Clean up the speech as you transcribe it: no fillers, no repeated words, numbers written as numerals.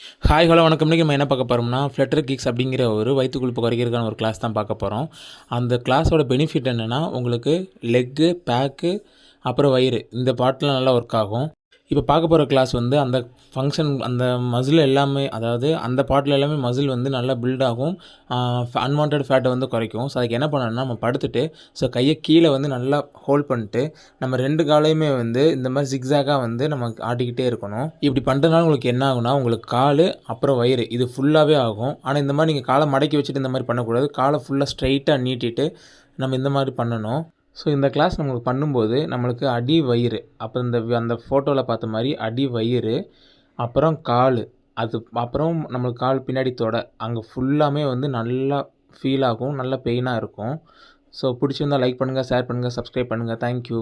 Hi hello வணக்கம். இன்றைக்கி நம்ம என்ன பார்க்க போகிறோம்னா, ஃப்ளட்டர் கிக்ஸ் அப்படிங்கிற ஒரு வயிற்று கொழுப்பு குறைக்கிறதுக்கான ஒரு கிளாஸ் தான் பார்க்க போகிறோம். அந்த கிளாஸோட பெனிஃபிட் என்னென்னா, உங்களுக்கு லெக்கு, பேக்கு, அப்புறம் வயிறு இந்த பார்ட்லாம் நல்லா ஒர்க் ஆகும். இப்போ பார்க்க போகிற கிளாஸ் வந்து அந்த ஃபங்க்ஷன் அந்த மசில் எல்லாமே, அதாவது அந்த பார்ட்டில் எல்லாமே மசில் வந்து நல்லா பில்ட் ஆகும். அன்வான்ட் ஃபேட்டை வந்து குறைக்கும். ஸோ அதுக்கு என்ன பண்ணணும்னா, நம்ம படுத்துட்டு கையை கீழே வந்து நல்லா ஹோல்ட் பண்ணிட்டு நம்ம 2 காலையுமே வந்து இந்த மாதிரி ஜிக்ஸாகாக வந்து நம்ம ஆட்டிக்கிட்டே இருக்கணும். இப்படி பண்ணுறதுனால உங்களுக்கு என்ன ஆகும்னா, உங்களுக்கு கால் அப்புறம் வயிறு இது ஃபுல்லாகவே ஆகும். ஆனால் இந்த மாதிரி நீங்கள் காலை மடக்கி வச்சுட்டு இந்த மாதிரி பண்ணக்கூடாது. காலை ஃபுல்லாக ஸ்ட்ரைட்டாக நீட்டிட்டு நம்ம இந்த மாதிரி பண்ணணும். ஸோ இந்த கிளாஸ் நம்மளுக்கு பண்ணும்போது நம்மளுக்கு அடி வயிறு, அப்புறம் அந்த ஃபோட்டோவில் பார்த்த மாதிரி அடி வயிறு, அப்புறம் கால், அது அப்புறம் நம்மளுக்கு கால் பின்னாடி தொடை அங்கே ஃபுல்லாமே வந்து நல்லா ஃபீல் ஆகும். நல்லா பெயினாக இருக்கும். ஸோ பிடிச்சிருந்தால் லைக் பண்ணுங்கள், ஷேர் பண்ணுங்கள், சப்ஸ்கிரைப் பண்ணுங்கள். தேங்க்யூ.